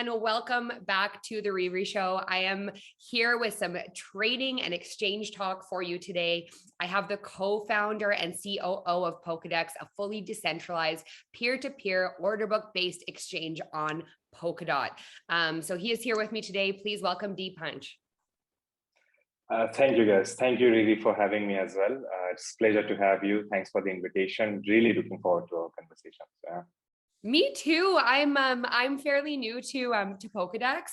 and welcome back to the Riri Show. I am here with some trading and exchange talk for you today. I have the co-founder and COO of Polkadex, a fully decentralized peer-to-peer order book-based exchange on Polkadot. So he is here with me today. Please welcome Deepansh. Thank you, guys. Thank you, Riri, for having me as well. It's a pleasure to have you. Thanks for the invitation. Really looking forward to our conversations. Me too. I'm fairly new to Polkadex,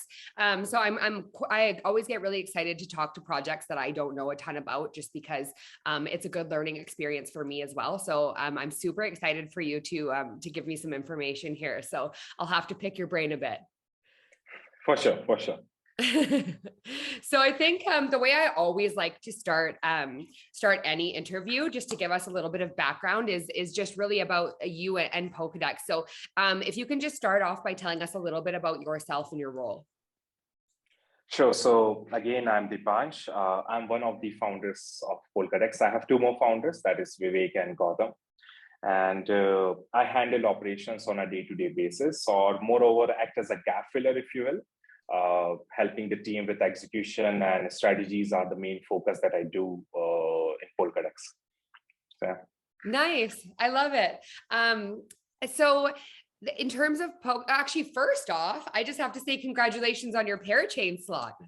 so I always get really excited to talk to projects that I don't know a ton about, just because it's a good learning experience for me as well. So I'm super excited for you to give me some information here. So I'll have to pick your brain a bit. For sure, for sure. So I think the way I always like to start any interview, just to give us a little bit of background, is just really about you and Polkadex. So if you can just start off by telling us a little bit about yourself and your role. Sure. So again, I'm Deepansh. I'm one of the founders of Polkadex. I have two more founders, that is Vivek and Gautam. And I handle operations on a day-to-day basis, or moreover, act as a gap filler, if you will. Helping the team with execution and strategies are the main focus that I do in Polkadex. So. Nice. I love it. So in terms of actually, first off, I just have to say congratulations on your Parachain slot.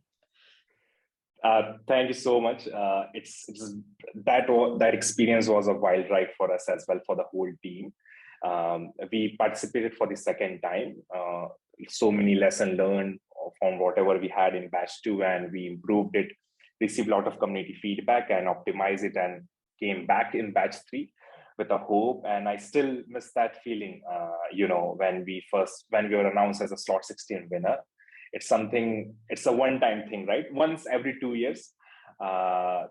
Thank you so much. That experience was a wild ride for us as well, for the whole team. We participated for the second time. So many lessons learned from whatever we had in batch 2, and we improved it, received a lot of community feedback and optimized it, and came back in batch 3 with a hope. And I still miss that feeling, when we were announced as a slot 16 winner. It's a one-time thing, right? Once every 2 years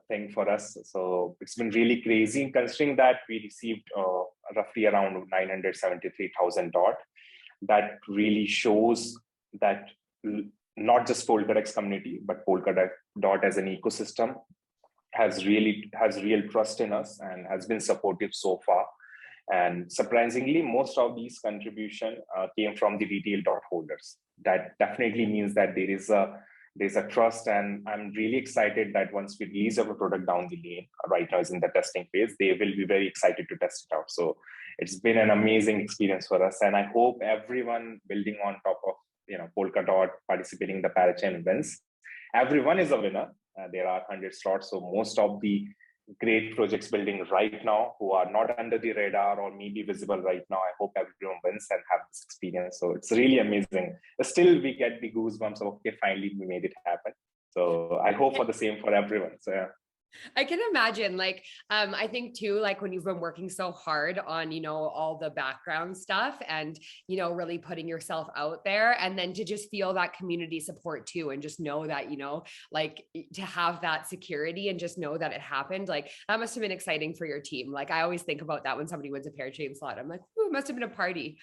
thing for us. So it's been really crazy, considering that we received roughly around 973,000 DOT. That really shows that not just Polkadex community, but Polkadot as an ecosystem has real trust in us and has been supportive so far. And surprisingly, most of these contribution came from the retail DOT holders. That definitely means that there's a trust, and I'm really excited that once we release our product down the lane, right now is in the testing phase, they will be very excited to test it out. So it's been an amazing experience for us, and I hope everyone building on top of Polkadot, participating in the Parachain wins. Everyone is a winner. There are 100 slots, so most of the great projects building right now who are not under the radar or maybe visible right now, I hope everyone wins and have this experience. So it's really amazing. Still, we get the goosebumps of, okay, finally we made it happen. So I hope for the same for everyone. So yeah. I can imagine, I think too, when you've been working so hard on, all the background stuff and, really putting yourself out there, and then to just feel that community support too, and just know that, to have that security and just know that it happened, that must have been exciting for your team. I always think about that when somebody wins a Parachain slot. I'm like, ooh, it must have been a party.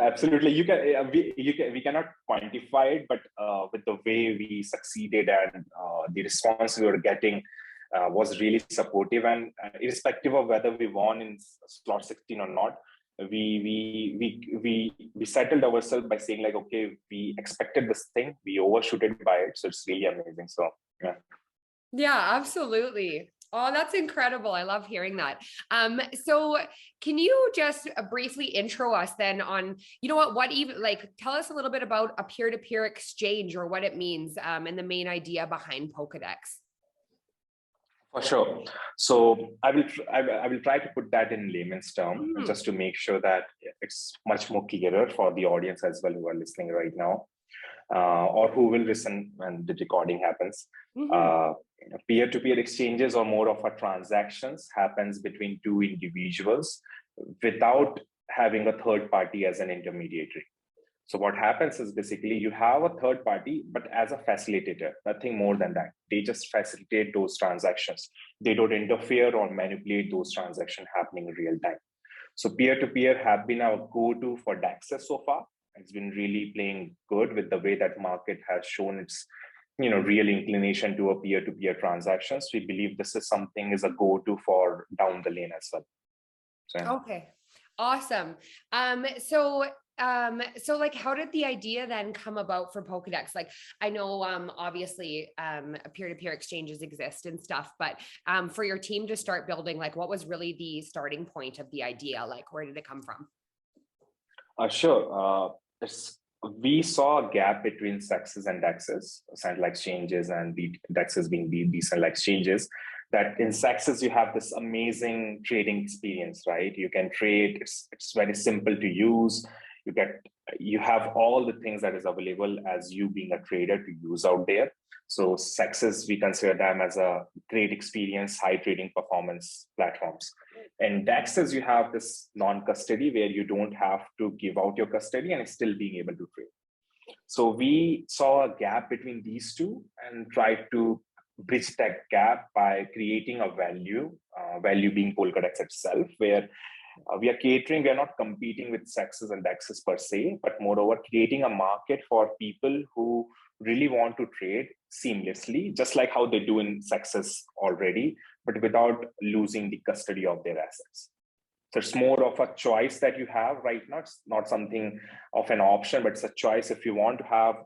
Absolutely. We cannot quantify it, but with the way we succeeded and the response we were getting was really supportive. And irrespective of whether we won in slot 16 or not, we settled ourselves by saying okay, we expected this thing, we overshooted by it. So it's really amazing. So yeah. Yeah, absolutely. Oh, that's incredible. I love hearing that. So can you just briefly intro us then on, what even, tell us a little bit about a peer-to-peer exchange, or what it means, and the main idea behind Polkadex. For sure. So I will try to put that in layman's term, just to make sure that it's much more clearer for the audience as well who are listening right now, or who will listen when the recording happens. Peer-to-peer exchanges, or more of a transactions, happens between two individuals without having a third party as an intermediary. So what happens is basically you have a third party, but as a facilitator, nothing more than that. They just facilitate those transactions. They don't interfere or manipulate those transactions happening in real time. So peer-to-peer have been our go-to for DECENTRALIZED so far. It's been really playing good with the way that market has shown its real inclination to a peer-to-peer transactions. We believe this is something is a go-to for down the lane as well. So, okay, awesome. So So like, how did the idea then come about for Polkadex? Like, I know, obviously, peer-to-peer exchanges exist and stuff, but for your team to start building, like, what was really the starting point of the idea? Like, where did it come from? Sure. We saw a gap between sexes and dexes, central exchanges, and the dexes being the decentral exchanges. That in sexes you have this amazing trading experience, right? You can trade. It's very simple to use. You have all the things that is available as you being a trader to use out there. So sexes, we consider them as a great experience, high trading performance platforms. And DEXs, you have this non-custody where you don't have to give out your custody and still being able to trade. So we saw a gap between these two and tried to bridge that gap by creating a value being Polkadex itself, where we are catering, we are not competing with sexes and dexes per se, but moreover creating a market for people who really want to trade seamlessly, just like how they do in sexes already, but without losing the custody of their assets. So it's more of a choice that you have right now. It's not something of an option, but it's a choice. If you want to have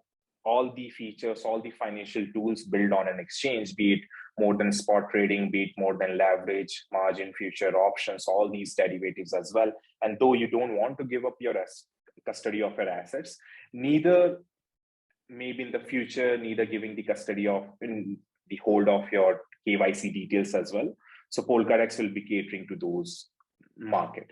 all the features, all the financial tools built on an exchange, be it more than spot trading, be it more than leverage, margin, future options, all these derivatives as well. And though you don't want to give up your custody of your assets, neither maybe in the future, neither giving the custody of in the hold of your KYC details as well. So Polkadex will be catering to those market.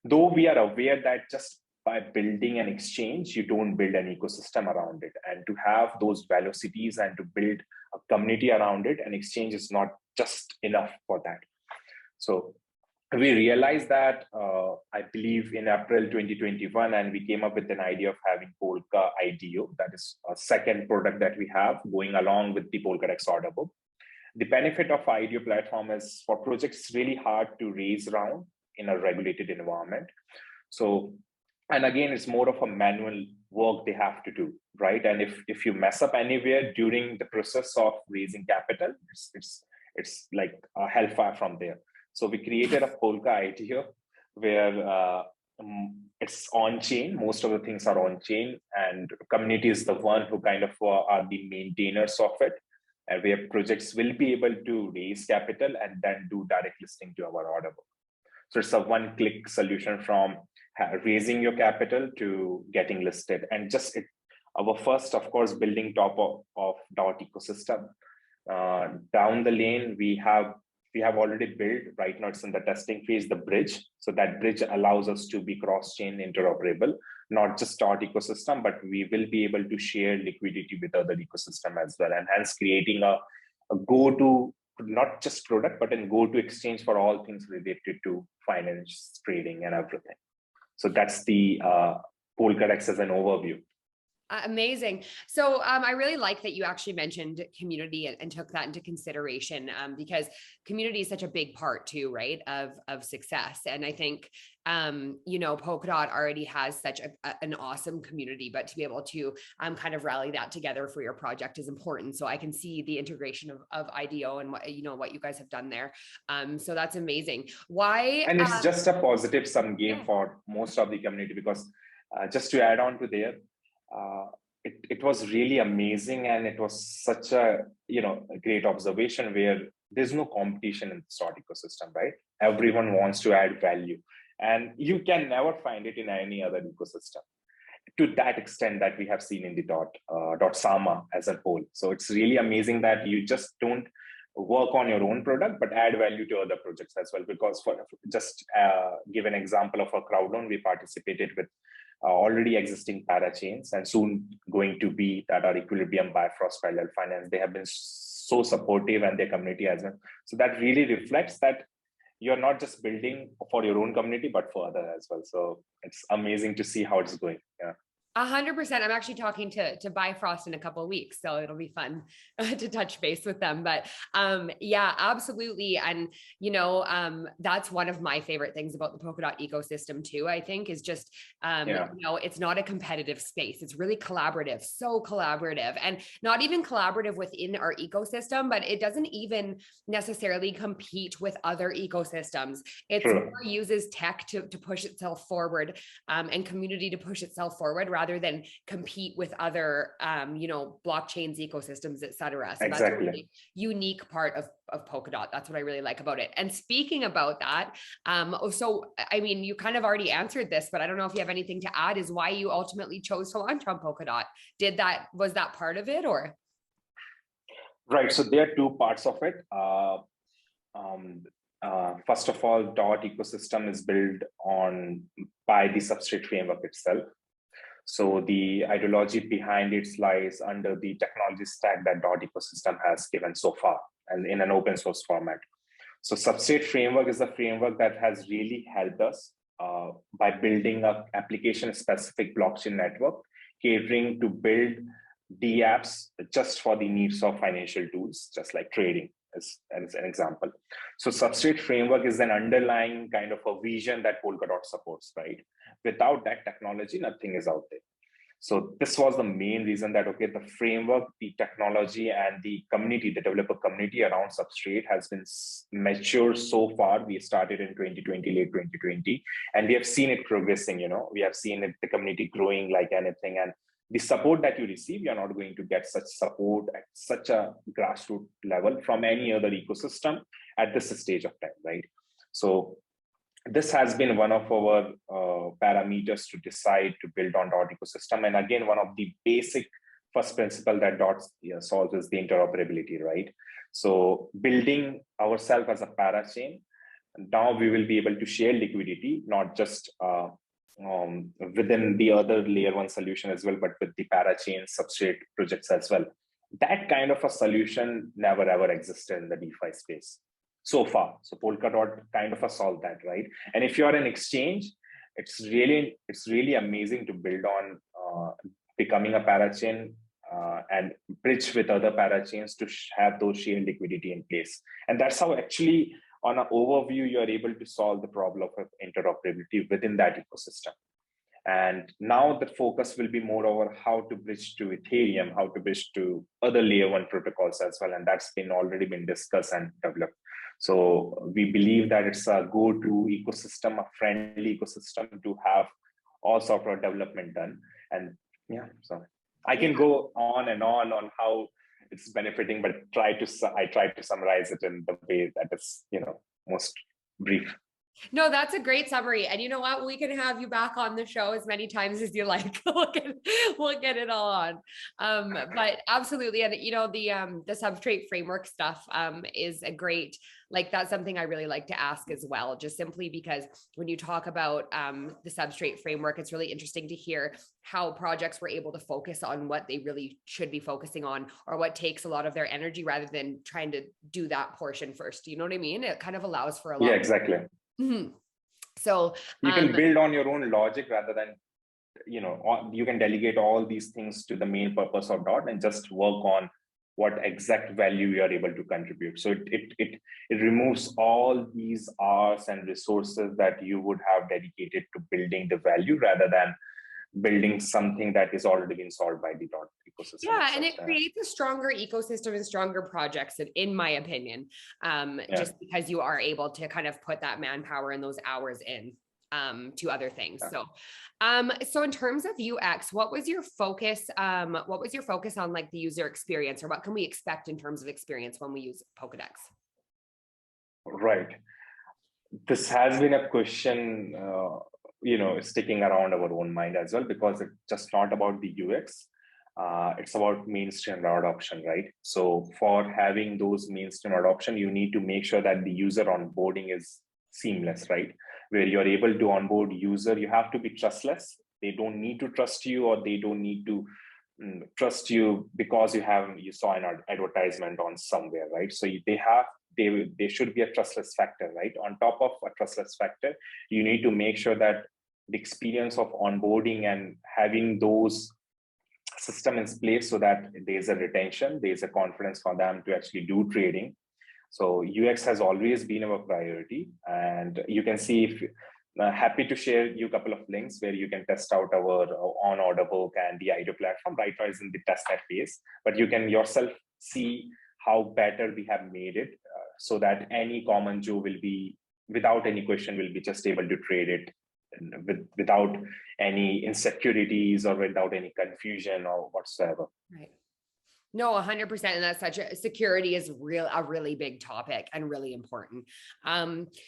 Though we are aware that just by building an exchange, you don't build an ecosystem around it. And to have those velocities and to build a community around it, an exchange is not just enough for that. So we realized that, I believe in April 2021, and we came up with an idea of having Polka IDO. That is a second product that we have going along with the Polkadex order book. The benefit of IDO platform is for projects, it's really hard to raise round in a regulated environment. So, and again, it's more of a manual work they have to do, right? And if you mess up anywhere during the process of raising capital, it's like a hellfire from there. So we created a Polka IDO where it's on chain. Most of the things are on chain, and community is the one who kind of are the maintainers of it, and where projects will be able to raise capital and then do direct listing to our order book. So it's a one-click solution from raising your capital to getting listed. And just our first, of course, building top of Dot ecosystem. Down the lane, we have already built, right now it's in the testing phase, the bridge. So that bridge allows us to be cross-chain interoperable, not just Dot ecosystem, but we will be able to share liquidity with other ecosystem as well. And hence creating a go-to, not just product, but a go-to exchange for all things related to finance, trading, and everything. So that's the Polkadex as an overview. Amazing. So I really like that you actually mentioned community and took that into consideration, because community is such a big part too, right, of success. And I think, you know, Polkadot already has such an awesome community, but to be able to kind of rally that together for your project is important. So I can see the integration of IDO and what, you know, what you guys have done there. So that's amazing. Why? And it's just a positive sum game for most of the community, because just to add on to there, it was really amazing, and it was such a a great observation where there's no competition in the Dot ecosystem, right? Everyone wants to add value, and you can never find it in any other ecosystem to that extent that we have seen in the Dot Sama as a whole. So it's really amazing that you just don't work on your own product, but add value to other projects as well. Because for just give an example of a crowd loan, we participated with already existing parachains, and soon going to be that are Equilibrium, Bifrost, Parallel Finance. They have been so supportive, and their community as well. So that really reflects that you're not just building for your own community, but for others as well. So it's amazing to see how it's going. Yeah. 100%. I'm actually talking to Bifrost in a couple of weeks, so it'll be fun to touch base with them. But yeah, absolutely. And that's one of my favorite things about the Polkadot ecosystem too. I think is just it's not a competitive space. It's really collaborative, so collaborative, and not even collaborative within our ecosystem, but it doesn't even necessarily compete with other ecosystems. It uses tech to push itself forward and community to push itself forward rather than compete with other, blockchains, ecosystems, et cetera. So that's a really unique part of Polkadot. That's what I really like about it. And speaking about that, so, I mean, you kind of already answered this, but I don't know if you have anything to add, is why you ultimately chose to launch on Polkadot. Was that part of it, or? Right, so there are two parts of it. First of all, Dot ecosystem is built by the Substrate framework itself. So the ideology behind it lies under the technology stack that Dot ecosystem has given so far, and in an open source format. So Substrate framework is a framework that has really helped us by building an application-specific blockchain network, catering to build dApps just for the needs of financial tools, just like trading, as an example. So Substrate framework is an underlying kind of a vision that Polkadot supports, right? Without that technology, nothing is out there. So this was the main reason that, okay, the framework, the technology, and the community, the developer community around Substrate has been mature so far. We started in 2020, late 2020, and we have seen it progressing, we have seen the community growing like anything. And the support that you receive, you're not going to get such support at such a grassroots level from any other ecosystem at this stage of time, right? So this has been one of our parameters to decide to build on Dot ecosystem. And again, one of the basic first principle that Dot solves is the interoperability, right? So building ourselves as a parachain, now we will be able to share liquidity, not just within the other layer one solution as well, but with the Parachain Substrate projects as well. That kind of a solution never ever existed in the DeFi space so far. So Polkadot kind of solved that, right? And if you're an exchange, it's really amazing to build on becoming a parachain and bridge with other parachains to have those shared liquidity in place. And that's how actually, on an overview, you're able to solve the problem of interoperability within that ecosystem. And now the focus will be more over how to bridge to Ethereum, how to bridge to other layer one protocols as well. And that's already been discussed and developed. So we believe that it's a go-to ecosystem, a friendly ecosystem to have all sort of development done. And yeah, so I can go on and on how it's benefiting, but I try to summarize it in the way that is, most brief. No, that's a great summary. And you know what? We can have you back on the show as many times as you like. We'll get it all on. But absolutely. And the Substrate framework stuff is a great, that's something I really like to ask as well, just simply because when you talk about the Substrate framework, it's really interesting to hear how projects were able to focus on what they really should be focusing on, or what takes a lot of their energy rather than trying to do that portion first. You know what I mean? It kind of allows for a lot. Yeah, exactly. Mm-hmm. So you can build on your own logic rather than, you can delegate all these things to the main purpose of Dot and just work on what exact value you are able to contribute. So it removes all these hours and resources that you would have dedicated to building the value rather than building something that is already been solved by the Dot ecosystem. Yeah, and it creates a stronger ecosystem and stronger projects, in my opinion, just because you are able to kind of put that manpower and those hours in to other things. Yeah. So in terms of UX, what was your focus? What was your focus on the user experience, or what can we expect in terms of experience when we use Polkadex? Right. This has been a question, sticking around our own mind as well, because it's just not about the UX. It's about mainstream adoption, right? So for having those mainstream adoption, you need to make sure that the user onboarding is seamless, right? Where you're able to onboard user, you have to be trustless. They don't need to trust you, or they don't need to trust you because you saw an advertisement on somewhere, right? So they should be a trustless factor, right? On top of a trustless factor, you need to make sure that the experience of onboarding and having those system in place so that there's a retention, there's a confidence for them to actually do trading. So UX has always been our priority, and you can see if happy to share you a couple of links where you can test out our on order book and the IDO platform. Right now is in the testnet phase, but you can yourself see how better we have made it, so that any common Joe will be, without any question, will be just able to trade it without any insecurities or without any confusion or whatsoever. Right. No, 100%. And that's such a, security is a really big topic and really important.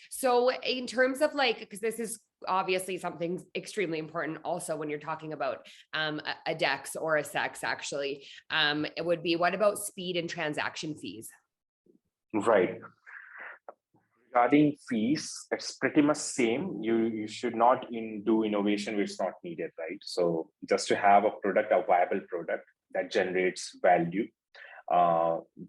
So in terms of like, because this is obviously something extremely important also when you're talking about a DEX or a SEX, actually, it would be, what about speed and transaction fees? Right. Regarding fees, it's pretty much same. You should not do innovation where it's not needed, right? So just to have a viable product that generates value.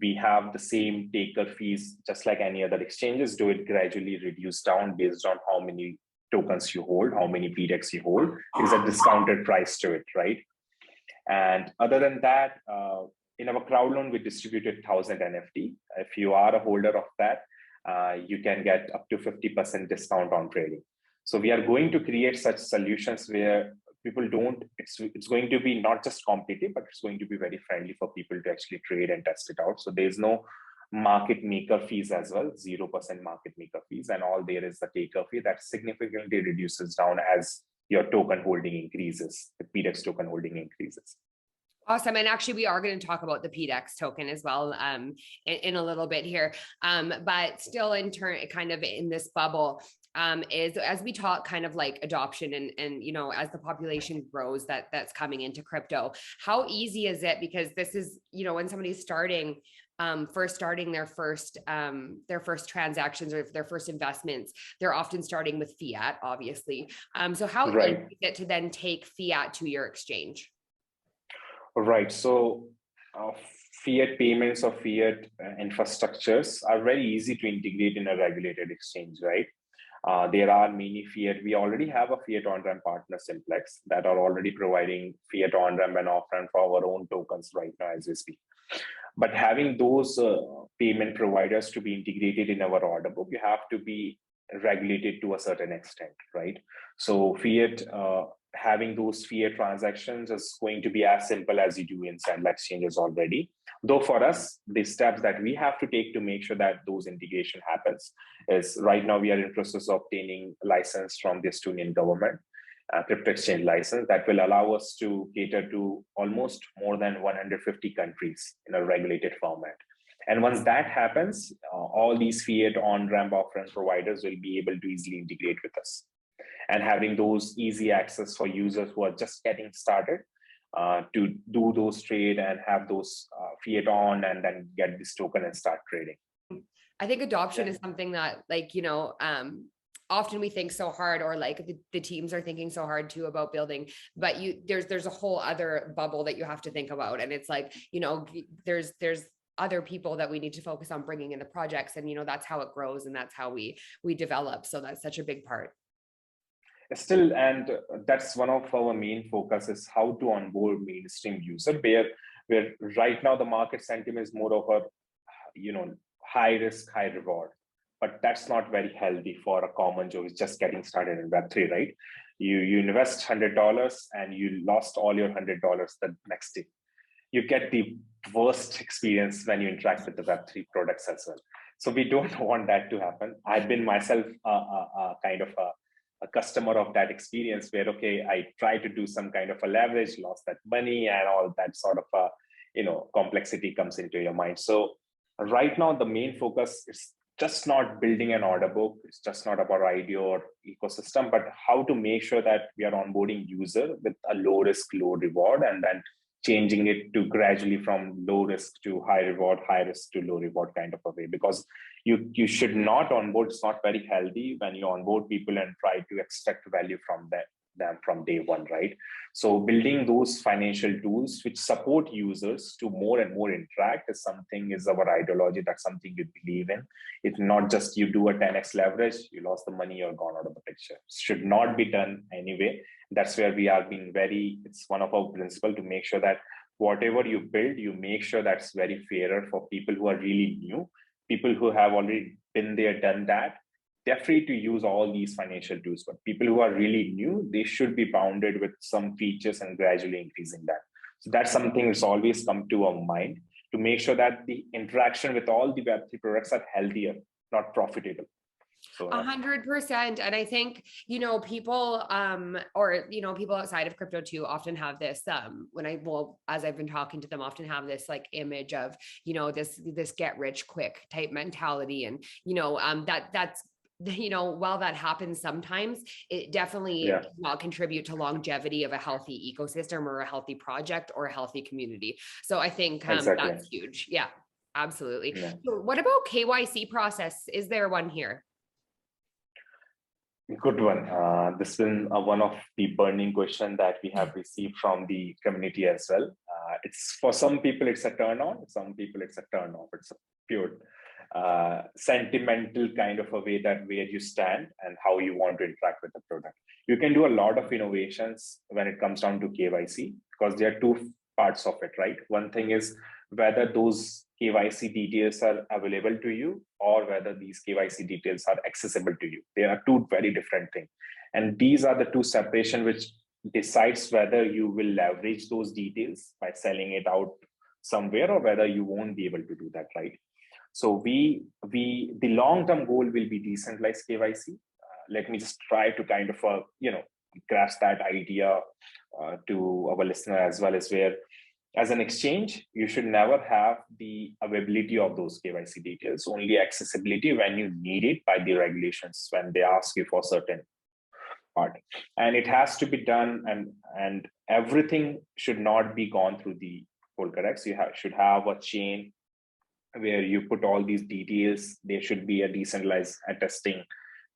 We have the same taker fees, just like any other exchanges, do it gradually reduce down based on how many tokens you hold, how many PDEX you hold. There's a discounted price to it, right? And other than that, in our crowd loan, we distributed 1,000 NFT. If you are a holder of that, you can get up to 50% discount on trading. So we are going to create such solutions where people don't, it's going to be not just competitive, but it's going to be very friendly for people to actually trade and test it out. So there's no market maker fees as well, 0% market maker fees, and all there is the taker fee that significantly reduces down as your token holding increases, the PDEX token holding increases. Awesome. And actually, we are going to talk about the PDEX token as well in a little bit here. But still kind of in this bubble, is as we talk kind of like adoption and you know, as the population grows that's coming into crypto, how easy is it? Because this is, you know, when somebody's starting their first transactions or their first investments, they're often starting with fiat, obviously. So how easy is it to then take fiat to your exchange? Right. So fiat payments or fiat infrastructures are very easy to integrate in a regulated exchange, right? There are many fiat. We already have a fiat on-ramp partner, Simplex, that are already providing fiat on-ramp and off-ramp for our own tokens right now as we speak. But having those payment providers to be integrated in our order book, you have to be regulated to a certain extent, right? So fiat, having those fiat transactions is going to be as simple as you do in central exchanges already. Though for us, the steps that we have to take to make sure that those integration happens is right now we are in process of obtaining license from the Estonian government, crypto exchange license that will allow us to cater to almost more than 150 countries in a regulated format. And once that happens, all these fiat on-ramp, off-ramp providers will be able to easily integrate with us. And having those easy access for users who are just getting started to do those trade and have those fiat on and then get this token and start trading. I think adoption is something that, like, you know, often we think so hard, or like the teams are thinking so hard too about building, but there's a whole other bubble that you have to think about. And it's like, you know, there's other people that we need to focus on bringing in the projects, and, you know, that's how it grows and that's how we develop. So that's such a big part. Still, and that's one of our main focus is how to onboard mainstream user, where right now the market sentiment is more of a, you know, high risk, high reward. But that's not very healthy for a common Joe who's just getting started in Web3, right? You invest $100 and you lost all your $100 the next day. You get the worst experience when you interact with the Web3 products as well. So we don't want that to happen. I've been myself kind of a customer of that experience where, okay, I try to do some kind of a leverage, lost that money, and all that sort of you know, complexity comes into your mind. So right now, the main focus is just not building an order book. It's just not about IDO or ecosystem, but how to make sure that we are onboarding user with a low risk, low reward, and then changing it to gradually from low risk to high reward, high risk to low reward kind of a way. Because you should not onboard, it's not very healthy when you onboard people and try to extract value from them from day one, right? So building those financial tools which support users to more and more interact is our ideology. That's something you believe in. It's not just you do a 10x leverage, you lost the money, you're gone out of the picture. It should not be done anyway. That's where we are being it's one of our principles to make sure that whatever you build, you make sure that's very fairer for people who are really new, people who have already been there, done that. They're free to use all these financial tools, but people who are really new, they should be bounded with some features and gradually increasing that. So that's something that's always come to our mind to make sure that the interaction with all the Web3 products are healthier, not profitable. 100%. And I think, people, people outside of crypto too often have this, as I've been talking to them, often have this like image of, this get rich quick type mentality. And, that's, while that happens sometimes, it definitely does not contribute to longevity of a healthy ecosystem or a healthy project or a healthy community. So I think that's huge. Yeah, absolutely. Yeah. So what about KYC process? Is there one here? Good one. This has been one of the burning questions that we have received from the community as well. It's for some people, it's a turn on. Some people, it's a turn off. It's a pure sentimental kind of a way that where you stand and how you want to interact with the product. You can do a lot of innovations when it comes down to KYC because there are two parts of it, right? One thing is whether those KYC details are available to you or whether these KYC details are accessible to you. They are two very different things. And these are the two separation which decides whether you will leverage those details by selling it out somewhere or whether you won't be able to do that, right? So the long-term goal will be decentralized KYC. Let me just try to kind of, grasp that idea to our listener as well, as where as an exchange, you should never have the availability of those KYC details, only accessibility when you need it by the regulations, when they ask you for certain part. And it has to be done, and everything should not be gone through the Polkadex. You should have a chain where you put all these details. There should be a decentralized attesting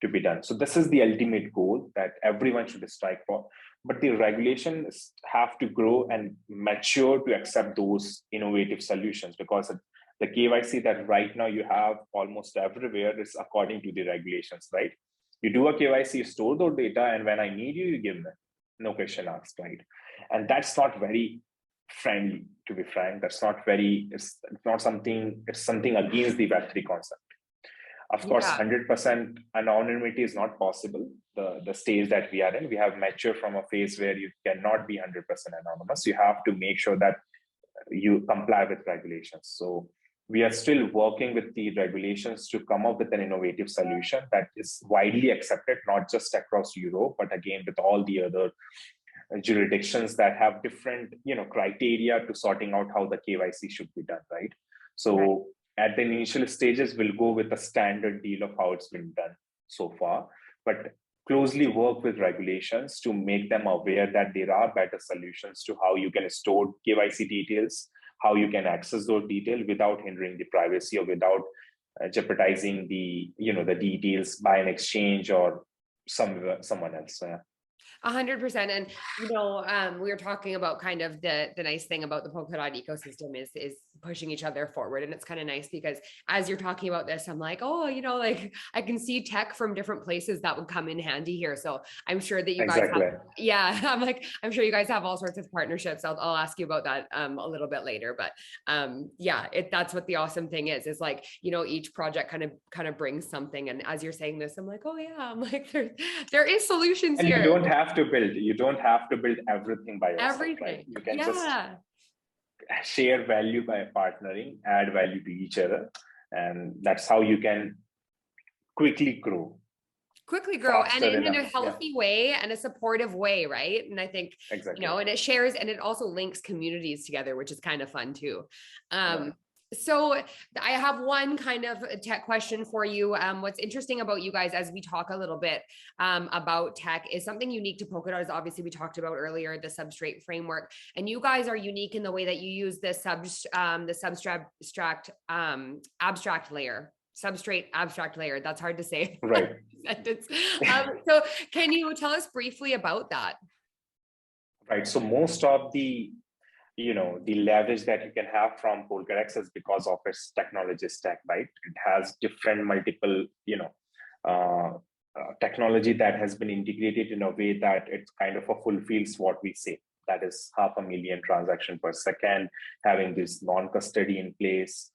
to be done. So this is the ultimate goal that everyone should strive for. But the regulations have to grow and mature to accept those innovative solutions, because the KYC that right now you have almost everywhere is according to the regulations, right? You do a KYC, you store those data, and when I need you, you give me. No question asked, right? And that's not very friendly, to be frank. That's not very, it's something against the Web3 concept. Of course, 100% anonymity is not possible. The stage that we are in, we have matured from a phase where you cannot be 100% anonymous. You have to make sure that you comply with regulations. So we are still working with the regulations to come up with an innovative solution that is widely accepted, not just across Europe, but again, with all the other jurisdictions that have different, criteria to sorting out how the KYC should be done, right? So at the initial stages, we'll go with a standard deal of how it's been done so far, but closely work with regulations to make them aware that there are better solutions to how you can store KYC details, how you can access those details without hindering the privacy or without jeopardizing the details by an exchange or someone else. 100%. And, we were talking about kind of the nice thing about the Polkadot ecosystem is pushing each other forward. And it's kind of nice because as you're talking about this, I'm like, oh, I can see tech from different places that would come in handy here. So I'm sure that you guys have, I'm sure you guys have all sorts of partnerships. I'll ask you about that a little bit later, but that's what the awesome thing is like, each project kind of brings something. And as you're saying this, I'm like, oh yeah, I'm like, there is solutions and here. You don't have to build everything by yourself. Everything. Right? You can just share value by partnering, add value to each other. And that's how you can quickly grow and in a healthy way and a supportive way, right? And I think, and it shares and it also links communities together, which is kind of fun too. So I have one kind of tech question for you. What's interesting about you guys as we talk a little bit about tech is something unique to Polkadot is obviously we talked about earlier, the Substrate framework, and you guys are unique in the way that you use the abstract layer. Substrate abstract layer. That's hard to say. Right. Sentence. So can you tell us briefly about that? Right. So most of the the leverage that you can have from Polkadex is because of its technology stack, right? It has different multiple, technology that has been integrated in a way that it kind of fulfills what we say. That is 500,000 transactions per second, having this non-custody in place.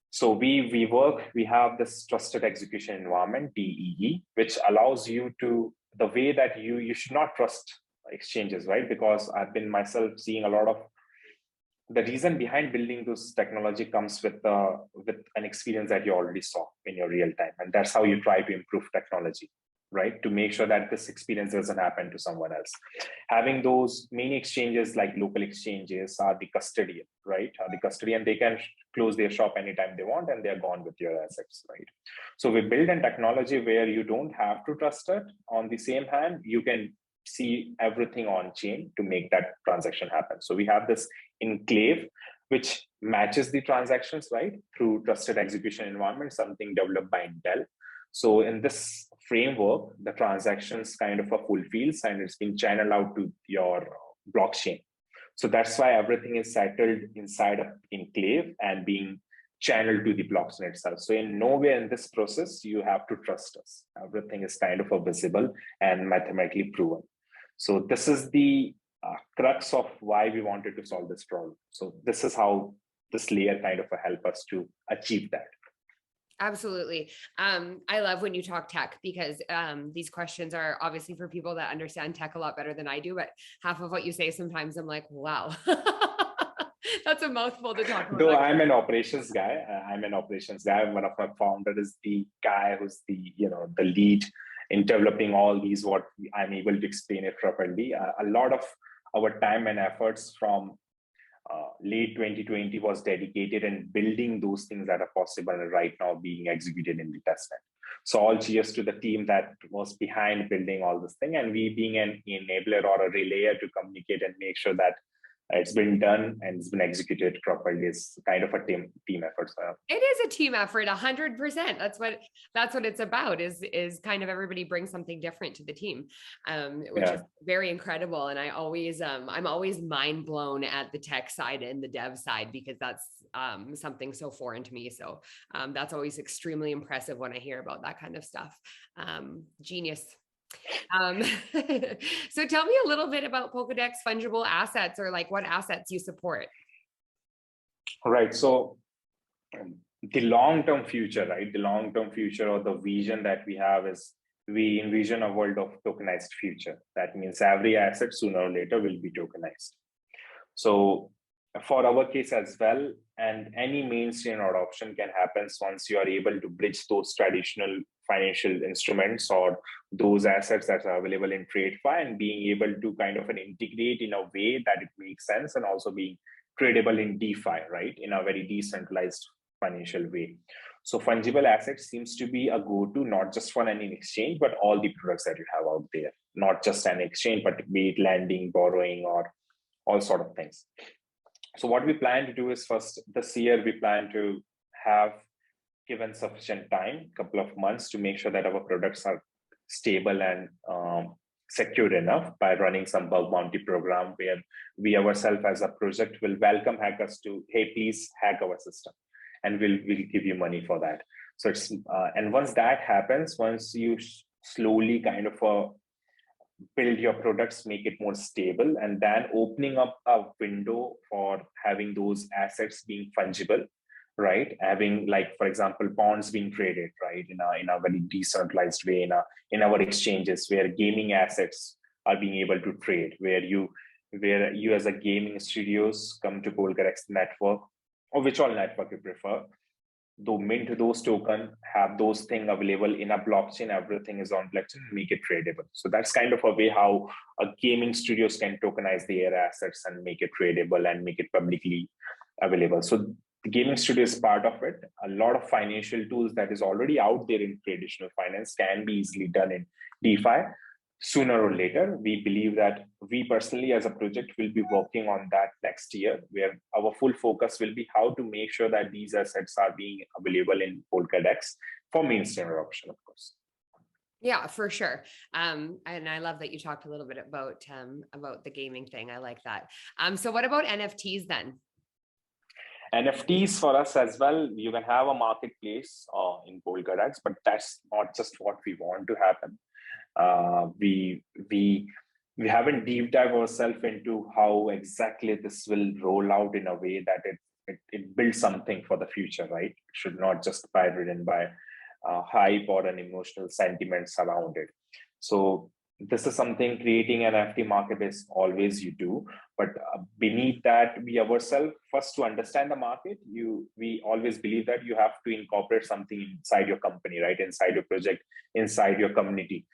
So we have this trusted execution environment, DEE, which allows you to, the way that you should not trust exchanges, right? Because I've been myself seeing a lot of, the reason behind building this technology comes with an experience that you already saw in your real time. And that's how you try to improve technology, right? To make sure that this experience doesn't happen to someone else. Having those many exchanges like local exchanges are the custodian, right? Are the custodian, they can close their shop anytime they want and they're gone with your assets, right? So we build a technology where you don't have to trust it. On the same hand, you can see everything on chain to make that transaction happen. So we have this enclave which matches the transactions, right, through trusted execution environment, something developed by Intel. So in this framework, the transactions kind of fulfills and it's been channeled out to your blockchain. So that's why everything is settled inside an enclave and being channeled to the blockchain itself. So in nowhere in this process, you have to trust us. Everything is kind of visible and mathematically proven. So this is the crux of why we wanted to solve this problem. So this is how this layer kind of help us to achieve that. Absolutely. I love when you talk tech because these questions are obviously for people that understand tech a lot better than I do, but half of what you say sometimes I'm like, wow, that's a mouthful to talk about. Though I'm an operations guy. One of my founders is the guy who's the lead in developing all these, what I'm able to explain it properly. A lot of our time and efforts from late 2020 was dedicated in building those things that are possible and right now being executed in the testnet. So all cheers to the team that was behind building all this thing, and we being an enabler or a relayer to communicate and make sure that it's been done and it's been executed properly. Is kind of a team effort. It is a team effort, 100%. That's what it's about. Is kind of everybody brings something different to the team, which is very incredible. And I'm always mind blown at the tech side and the dev side because that's something so foreign to me. So that's always extremely impressive when I hear about that kind of stuff. Genius. So tell me a little bit about Polkadex fungible assets, or like what assets you support. All right. So the long-term future, right? The long-term future or the vision that we have is we envision a world of tokenized future. That means every asset sooner or later will be tokenized. So for our case as well, and any mainstream adoption can happen once you are able to bridge those traditional financial instruments or those assets that are available in TradeFi and being able to kind of integrate in a way that it makes sense and also being tradable in DeFi, right? In a very decentralized financial way. So fungible assets seems to be a go-to, not just for any exchange, but all the products that you have out there, not just an exchange, but be it lending, borrowing, or all sort of things. So what we plan to do is first this year, we plan to have given sufficient time, couple of months, to make sure that our products are stable and secure enough by running some bug bounty program where we ourselves as a project will welcome hackers to, hey, please hack our system, and we'll give you money for that. So it's and once that happens, once you slowly kind of build your products, make it more stable, and then opening up a window for having those assets being fungible, right? Having, like, for example, bonds being traded, right, in a very decentralized way in our exchanges where gaming assets are being able to trade, where you as a gaming studios come to Polkadex network, or which all network you prefer, mint those tokens, have those things available in a blockchain, everything is on blockchain, make it tradable. So that's kind of a way how a gaming studios can tokenize their assets and make it tradable and make it publicly available. So the gaming studio is part of it. A lot of financial tools that is already out there in traditional finance can be easily done in DeFi. sooner or later. We believe that we personally as a project will be working on that next year, where our full focus will be how to make sure that these assets are being available in Polkadex for mainstream adoption, of course. Yeah, for sure. And I love that you talked a little bit about the gaming thing. I like that. So what about NFTs then? NFTs for us as well, you can have a marketplace in Polkadex, but that's not just what we want to happen. We haven't deep dive ourselves into how exactly this will roll out in a way that it builds something for the future, right? It should not just be ridden by hype or an emotional sentiments around it. So this is something creating an NFT marketplace always you do, but beneath that, we ourselves first to understand the market. We always believe that you have to incorporate something inside your company, right? Inside your project, inside your community.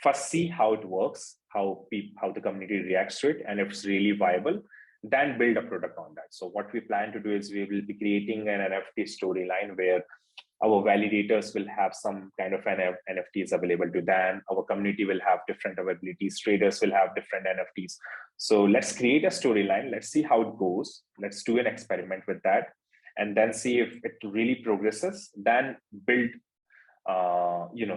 First, see how it works, how the community reacts to it, and if it's really viable, then build a product on that. So what we plan to do is we will be creating an NFT storyline where our validators will have some kind of NFTs available to them. Our community will have different availabilities. Traders will have different NFTs. So let's create a storyline. Let's see how it goes. Let's do an experiment with that, and then see if it really progresses. Then build,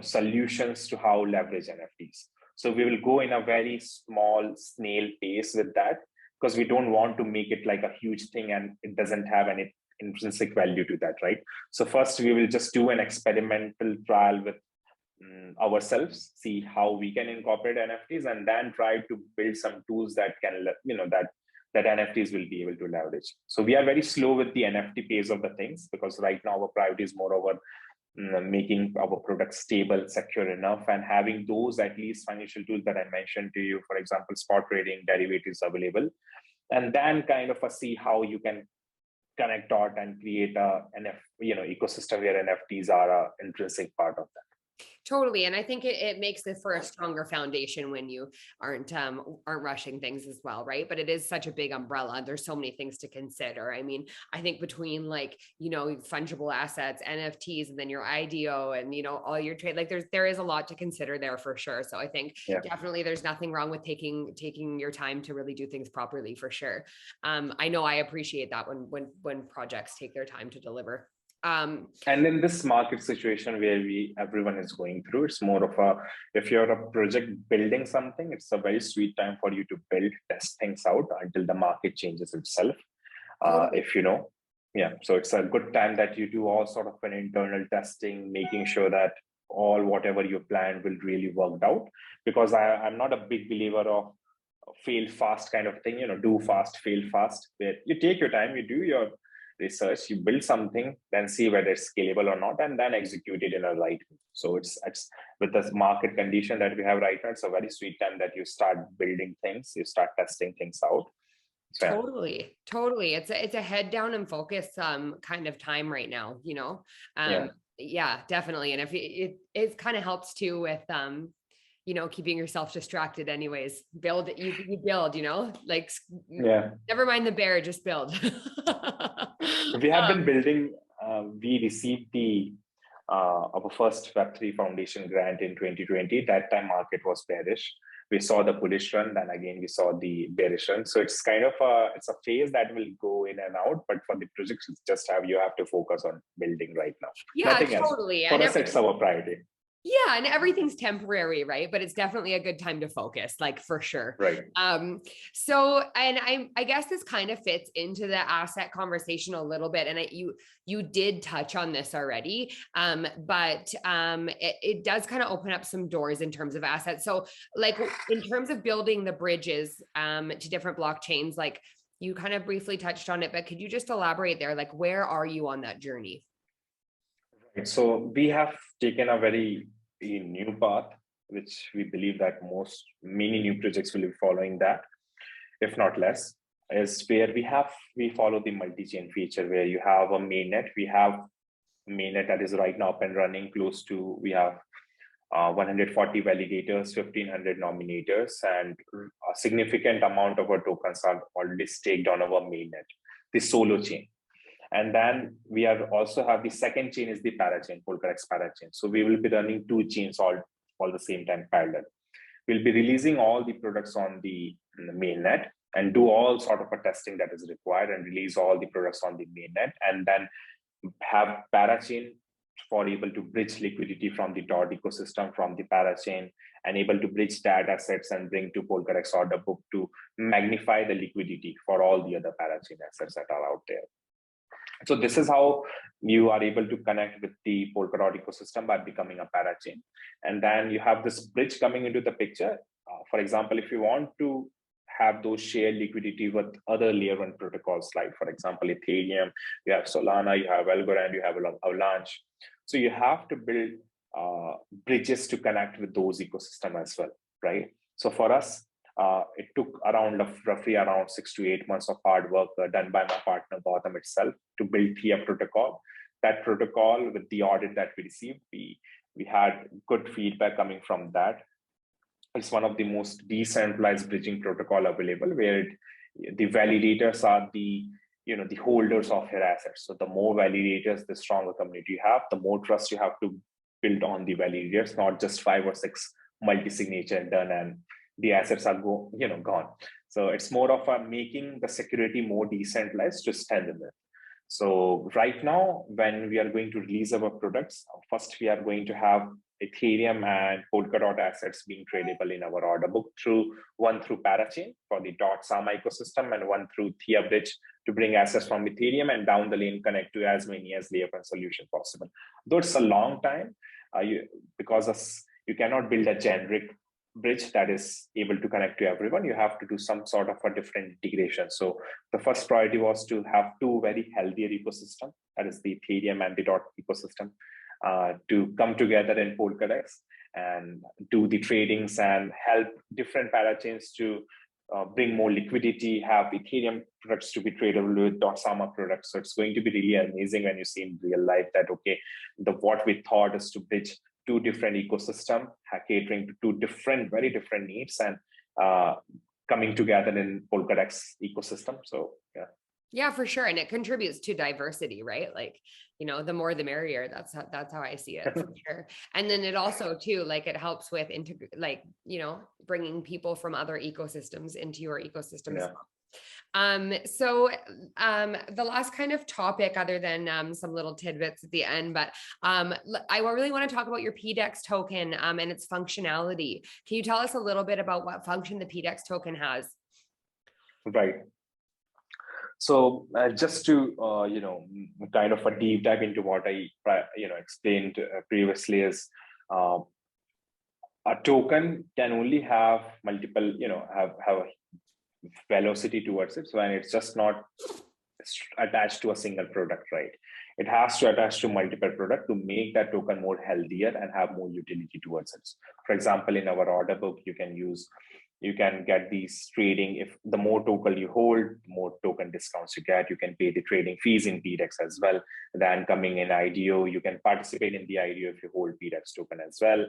solutions to how leverage NFTs. So we will go in a very small snail pace with that, because we don't want to make it like a huge thing and it doesn't have any intrinsic value to that, right? So first we will just do an experimental trial with ourselves, see how we can incorporate NFTs, and then try to build some tools that can, that NFTs will be able to leverage. So we are very slow with the NFT phase of the things, because right now our priority is more over making our product stable, secure enough, and having those at least financial tools that I mentioned to you, for example, spot trading, derivatives available, and then kind of see how you can connect dot and create a ecosystem where NFTs are an intrinsic part of that. Totally. And I think it makes it for a stronger foundation when you aren't rushing things as well, right? But it is such a big umbrella. There's so many things to consider. I mean, I think between fungible assets, NFTs, and then your IDO and, all your trade, there is a lot to consider there for sure. So I think definitely there's nothing wrong with taking your time to really do things properly for sure. I know I appreciate that when projects take their time to deliver. And in this market situation where everyone is going through, it's more of if you're a project building something, it's a very sweet time for you to test things out until the market changes itself. So it's a good time that you do all sort of an internal testing, making sure that whatever you planned will really work out. Because I'm not a big believer of fail fast kind of thing, do fast, fail fast, where you take your time, you do your research, you build something, then see whether it's scalable or not, and then execute it in a right way. So it's with this market condition that we have right now, it's a very sweet time that you start building things, you start testing things out. So, totally. It's a head down and focus kind of time right now, Yeah, definitely. And if it kind of helps too with keeping yourself distracted anyways. Build, you build, never mind the bear, just build. We have been building, we received our first Web3 Foundation grant in 2020. That time market was bearish. We saw the bullish run, then again we saw the bearish run. So it's kind of it's a phase that will go in and out, but for the projects, it's just you have to focus on building right now. Yeah, nothing totally. else. For us, it's our priority. Yeah. And everything's temporary, right? But it's definitely a good time to focus, for sure. Right. So, and I guess this kind of fits into the asset conversation a little bit. And you did touch on this already, but it does kind of open up some doors in terms of assets. So in terms of building the bridges to different blockchains, you kind of briefly touched on it, but could you just elaborate there? Where are you on that journey? So we have taken a very new path, which we believe that many new projects will be following that, if not less, is where we follow the multi-chain feature, where you have a mainnet. We have a mainnet that is right now up and running we have 140 validators, 1,500 nominators, and a significant amount of our tokens are already staked on our mainnet, the solo chain. And then we also have the second chain is the Parachain, Polkadex Parachain. So we will be running two chains all the same time parallel. we'll be releasing all the products on the mainnet and do all sort of a testing that is required and release all the products on the mainnet, and then have Parachain for able to bridge liquidity from the DOT ecosystem, from the Parachain, and able to bridge data sets and bring to Polkadex order book to magnify the liquidity for all the other Parachain assets that are out there. So this is how you are able to connect with the Polkadot ecosystem by becoming a Parachain. And then you have this bridge coming into the picture. For example, if you want to have those shared liquidity with other layer 1 protocols, like for example, Ethereum, you have Solana, you have Algorand, you have Avalanche. So you have to build bridges to connect with those ecosystems as well, right? So for us, it took roughly around 6 to 8 months of hard work done by my partner Gautam itself to build Thea protocol. That protocol, with the audit that we received, we had good feedback coming from that. It's one of the most decentralized bridging protocol available, where the validators are the holders of your assets. So the more validators, the stronger community you have, the more trust you have to build on the validators, not just 5 or 6 multi-signature done and the assets are gone. So it's more of making the security more decentralized to strengthen it. So right now, when we are going to release our products, first we are going to have Ethereum and Polkadot assets being tradable in our order book, one through Parachain for the .sama ecosystem, and one through Thea Bridge to bring assets from Ethereum and down the lane connect to as many as layer 1 solution possible. Though it's a long time, because you cannot build a generic bridge that is able to connect to everyone, you have to do some sort of a different integration. So the first priority was to have 2 very healthier ecosystems, that is the Ethereum and the DOT ecosystem, to come together in Polkadex and do the tradings and help different parachains to bring more liquidity, have Ethereum products to be tradable with .sama products. So it's going to be really amazing when you see in real life that, okay, what we thought is to bridge 2 different ecosystems, catering to 2 very different needs, and coming together in Polkadex ecosystem. So yeah. Yeah, for sure. And it contributes to diversity, right? Like, the more the merrier. That's how I see it, for sure. And then it also too, like, it helps with bringing people from other ecosystems into your ecosystem as well. So the last kind of topic, other than some little tidbits at the end, but I really want to talk about your PDEX token and its functionality. Can you tell us a little bit about what function the PDEX token has? Right. So just to kind of a deep dive into what I explained previously is a token can only have multiple have a velocity towards it. So when it's just not attached to a single product, right? It has to attach to multiple products to make that token more healthier and have more utility towards it. For example, in our order book, you can get these trading. If the more token you hold, the more token discounts you get. You can pay the trading fees in PDEX as well. Then coming in IDO, you can participate in the IDO if you hold PDEX token as well.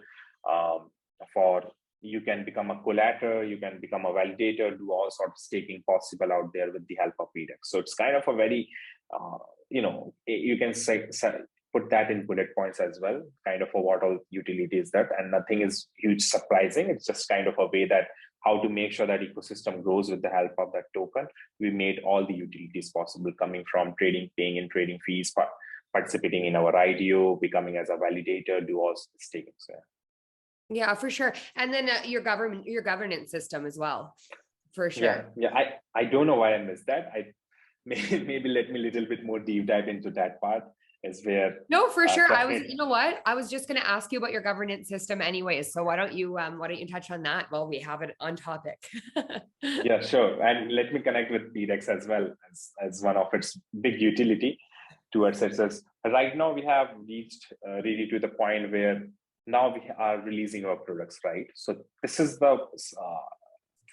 You can become a collator, you can become a validator, do all sorts of staking possible out there with the help of PDEX. So it's kind of a very, you can put that in bullet points as well, kind of what all utility is that, and nothing is huge surprising. It's just kind of a way that how to make sure that ecosystem grows with the help of that token. We made all the utilities possible, coming from trading, paying in trading fees, participating in our IDO, becoming as a validator, do all staking. So, yeah, for sure. And then your governance system as well, for sure. Yeah. I don't know why I missed that. Maybe let me a little bit more deep dive into that part. Is where no, for sure. I was just going to ask you about your governance system anyways. So why don't you touch on that while we have it on topic? Yeah, sure. And let me connect with PDEX as well as one of its big utility towards it. Right now we have reached really to the point where now we are releasing our products, right? So this is the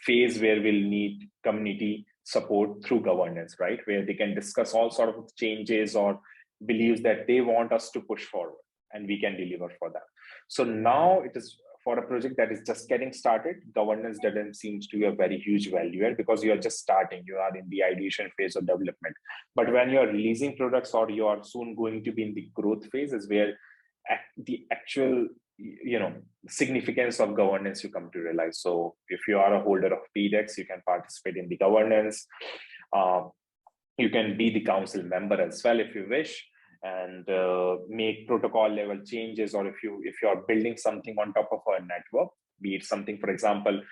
phase where we'll need community support through governance, right? Where they can discuss all sort of changes or beliefs that they want us to push forward, and we can deliver for that. So now it is for a project that is just getting started. Governance doesn't seem to be a very huge value add because you are just starting. You are in the ideation phase of development. But when you are releasing products or you are soon going to be in the growth phase, is where the actual significance of governance you come to realize. So if you are a holder of PDEX, you can participate in the governance. You can be the council member as well if you wish, and make protocol level changes, or if you are building something on top of our network, be it something, for example,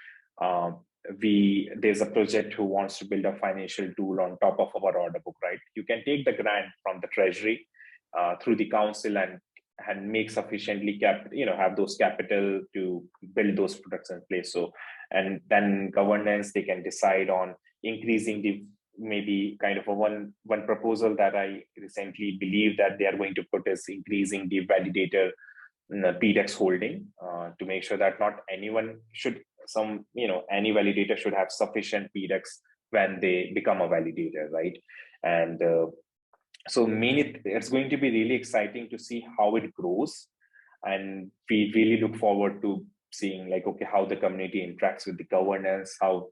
there's a project who wants to build a financial tool on top of our order book, right? You can take the grant from the treasury through the council and make sufficiently have those capital to build those products in place. So, and then governance, they can decide on increasing the, maybe kind of a one proposal that I recently believe that they are going to put is increasing the validator PDEX holding to make sure that not anyone should, any validator should have sufficient PDEX when they become a validator, right? And so it's going to be really exciting to see how it grows. And we really look forward to seeing how the community interacts with the governance, how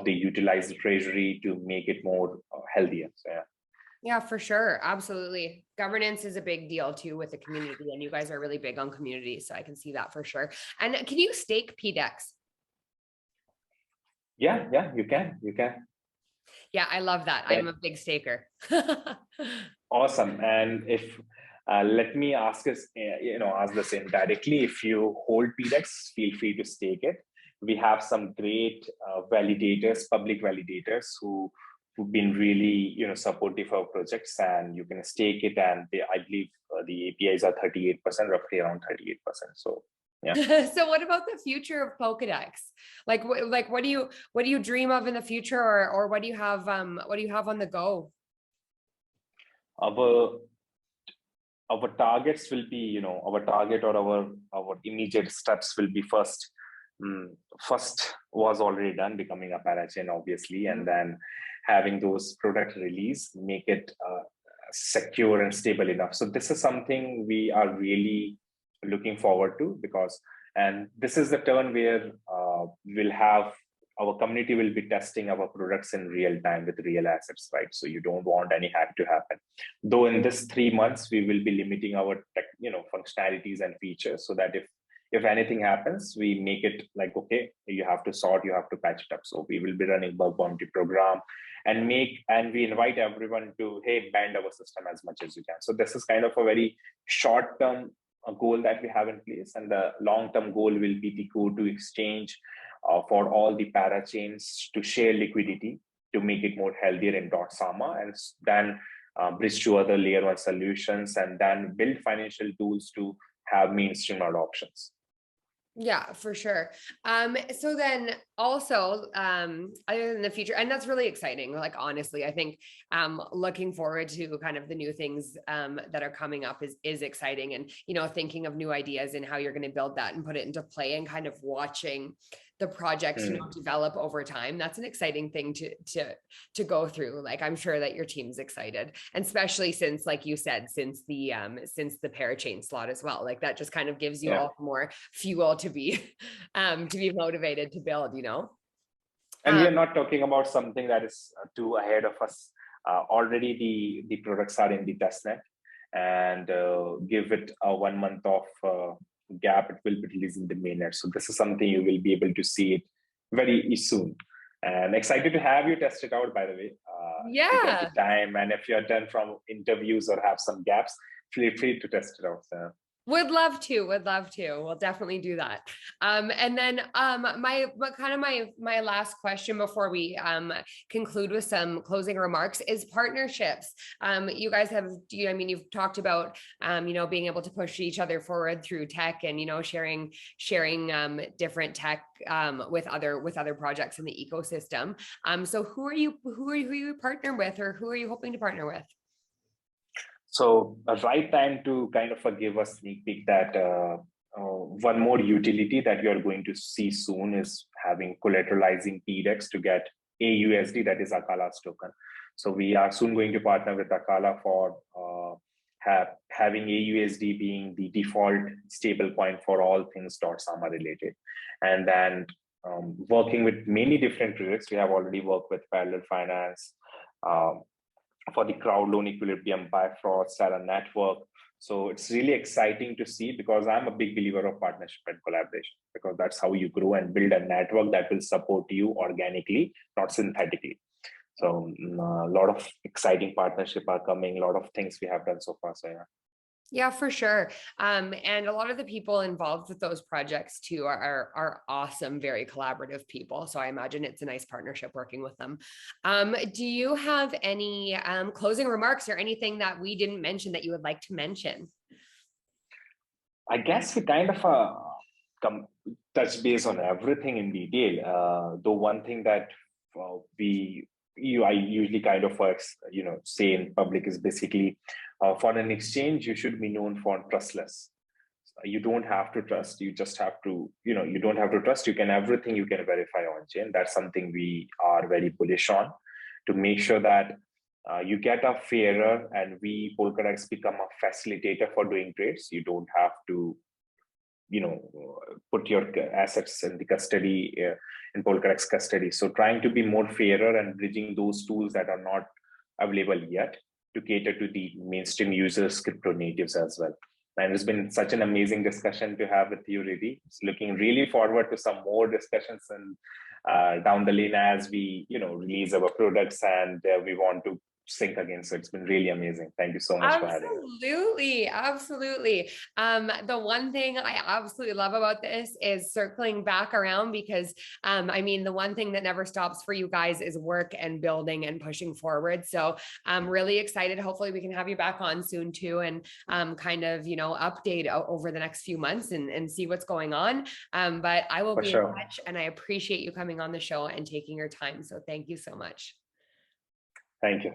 they utilize the treasury to make it more healthier. So, yeah. Yeah, for sure. Absolutely. Governance is a big deal too with the community, and you guys are really big on community. So I can see that for sure. And can you stake PDEX? Yeah, you can. Yeah, I love that. I'm a big staker. Awesome. And if let me ask us, ask the same directly. If you hold PDEX, feel free to stake it. We have some great validators, public validators who've been really, supportive of projects, and you can stake it. And I believe the APIs are 38%, roughly around 38%. So, yeah. So what about the future of Polkadex? What do you dream of in the future, or what do you have on the go? Our targets will be, our target or our immediate steps will be first was already done, becoming a Parachain, obviously, and then having those product release, make it secure and stable enough. So this is something we are really looking forward to, and this is the turn where our community will be testing our products in real time with real assets, right? So you don't want any hack to happen. Though in this 3 months, we will be limiting our functionalities and features, so that if anything happens, we make it okay, you have to sort, you have to patch it up. So we will be running bug bounty program and we invite everyone to, hey, band our system as much as you can. So this is kind of a very short-term goal that we have in place, and the long-term goal will be the go-to exchange for all the parachains to share liquidity to make it more healthier in .sama, and then bridge to other layer 1 solutions, and then build financial tools to have mainstream adoptions. Yeah, for sure. So then also, other than the future, and that's really exciting. Honestly, I think looking forward to kind of the new things that are coming up is exciting, and thinking of new ideas and how you're going to build that and put it into play, and kind of watching the projects develop over time. That's an exciting thing to go through. I'm sure that your team's excited, and especially since, like you said, since the Parachain slot as well. That just kind of gives you all more fuel to be motivated to build. And we are not talking about something that is too ahead of us. Already the products are in the testnet, and give it a 1 month of gap, it will be released in the mainnet. So this is something you will be able to see it very soon. And excited to have you test it out, by the way. Yeah. If you get the time, and if you're done from interviews or have some gaps, feel free to test it out. So. Would love to. We'll definitely do that. And then my last question before we conclude with some closing remarks is partnerships. You guys have, you've talked about being able to push each other forward through tech, and sharing different tech with other projects in the ecosystem. So who are you partner with, or who are you hoping to partner with? So a right time to kind of give a sneak peek that one more utility that you're going to see soon is having collateralizing PDEX to get AUSD, that is Akala's token. So we are soon going to partner with Akala for having AUSD being the default stable coin for all things .sama related. And then working with many different projects. We have already worked with Parallel Finance, for the crowd loan equilibrium, Bifrost, Sarah Network. So it's really exciting to see, because I'm a big believer of partnership and collaboration, because that's how you grow and build a network that will support you organically, not synthetically. So a lot of exciting partnership are coming, a lot of things we have done so far. So yeah. Yeah, for sure. And a lot of the people involved with those projects too are awesome, very collaborative people. So I imagine it's a nice partnership working with them. Do you have any closing remarks or anything that we didn't mention that you would like to mention? I guess we kind of touch base on everything in detail. Though one thing that I usually kind of say in public is basically, for an exchange, you should be known for trustless. You don't have to trust. You just have to, you don't have to trust. Everything you can verify on chain. That's something we are very bullish on, to make sure that you get a fairer, and we Polkadex become a facilitator for doing trades. You don't have to, put your assets in the custody, in Polkadex custody. So trying to be more fairer and bridging those tools that are not available yet to cater to the mainstream users, crypto natives as well. And it's been such an amazing discussion to have with you, Riddhi. It's looking really forward to some more discussions and down the lane as we, release our products, and we want to sync again. So it's been really amazing. Thank you so much for having us. Absolutely. The one thing I absolutely love about this is circling back around, because I mean, the one thing that never stops for you guys is work and building and pushing forward. So I'm really excited. Hopefully we can have you back on soon too, and kind of, update over the next few months and see what's going on. But I will be in touch, and I appreciate you coming on the show and taking your time. So thank you so much. Thank you.